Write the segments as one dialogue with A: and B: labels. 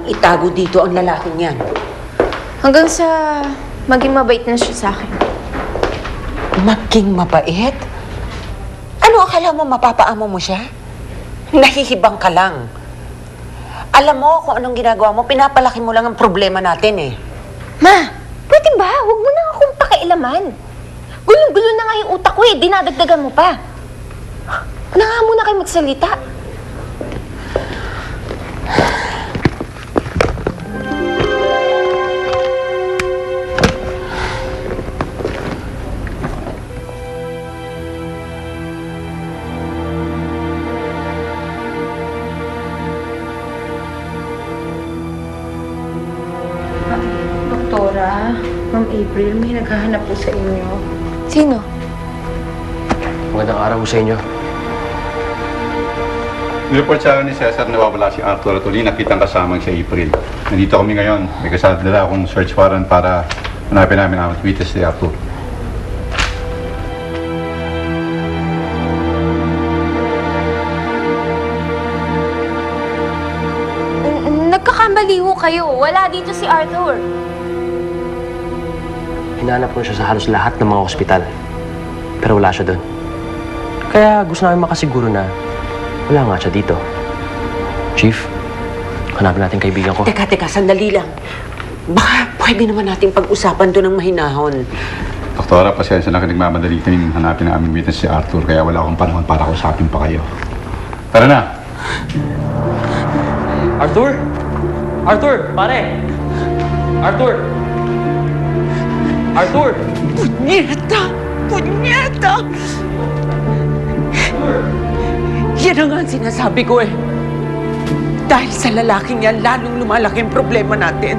A: itago dito ang lalaking yan?
B: Hanggang sa maging mabait na siya sa akin.
A: Maging mabait? Ano akala mo mapapaamo mo siya? Nahihibang ka lang. Alam mo kung anong ginagawa mo, pinapalaki mo lang ang problema natin eh.
B: Ma, pwede ba? Huwag mo na akong pakialaman. Gulong-gulo na nga yung utak ko eh. Dinadagdagan mo pa. Na nga muna kayo magsalita.
C: Doktora, Ma'am April, may naghahanap po sa inyo.
B: Sino?
D: Magandang araw sa inyo.
E: Nireport sa akin ni Cesar na nawawala si Arthur at uli nakitang kasamang si April. Nandito kami ngayon. May kasadala akong search warrant para hanapin namin ang witness si Arthur.
B: Nagkakamali ho kayo. Wala dito si Arthur.
D: Hinahanap ko siya sa halos lahat ng mga ospital. Pero wala siya doon. Kaya gusto namin makasiguro na wala nga siya dito. Chief, hanapin natin kaibigan ko.
A: Teka, sandali lang. Baka pwede naman natin pag-usapan to ng mahinahon.
E: Doktora, pasensya na nagmamadali kaming hanapin na aming witness si Arthur kaya wala akong panahon para kausapin pa kayo. Tara na!
D: Arthur! Arthur! Pare! Arthur! Arthur!
A: Punyeta! Punyeta! Yan ang nga ang sinasabi ko eh. Dahil sa lalaking yan, lalong lumalaki ang problema natin.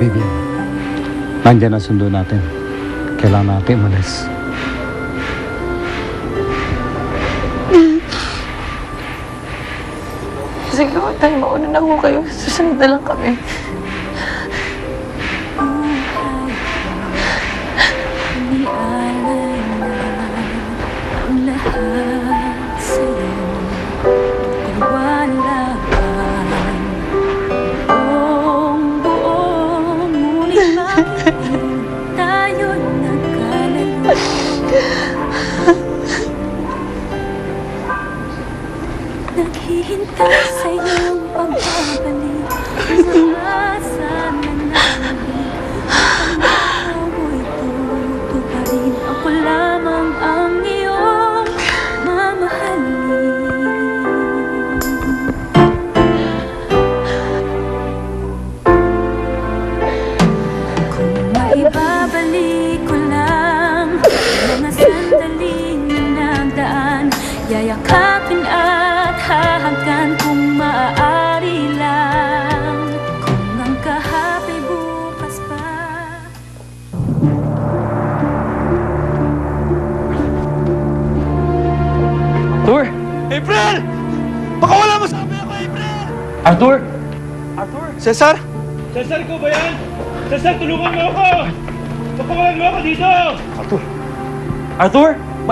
F: Baby, nandiyan ang sundo natin. Kailangan natin umalis.
C: Sige, huwag tayo mauna na ho kayo. Susunod na lang kami.
G: Naghihintay sa iyong pagbabalik. Umaasa na namin ang amoy tutuparin. Ako lamang ang iyong mamahalin. Kung maibabalik ko lang mga sandaling nagdaan, yayakapin at hahagkan kung maaari lang. Kung ang kahapay bukas pa.
D: Arthur!
H: April! Baka wala mo sabi ako, April!
D: Arthur! Arthur!
H: Cesar? Cesar, ikaw ba yan? Cesar, tulungan mo ako! Pakawalan mo ako dito!
D: Arthur! Arthur!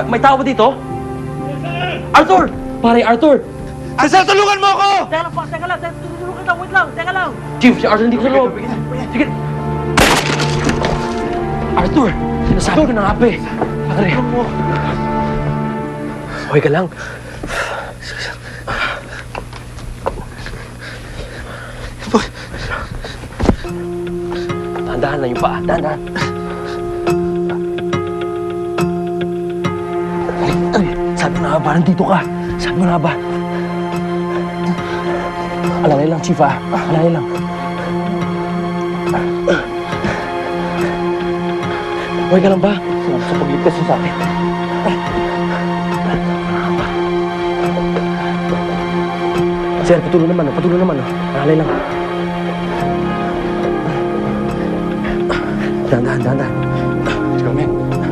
D: May tao ba dito?
H: Cesar!
D: Arthur! Pare, Arthur!
H: Cesar, tulungan mo ako!
D: Teka lang, tutulungan kita, wait lang, teka lang! Chief, si Arthur hindi ko sa loob. Sige. Arthur! Sinasabi ko na nga pa eh. Pare. Okay ka lang. Dahan-dahan lang yung paa, dahan-dahan. Sabi mo na ba, nandito ka? Sabi mo na ba? Alalay lang, Chief, ah. Alalay lang. Okay ka lang ba? Salamat sa pagligtas mo sa akin. Sir, patuloy naman, oh. Patuloy naman, oh. Alay lang. Dahan. Let's go, man.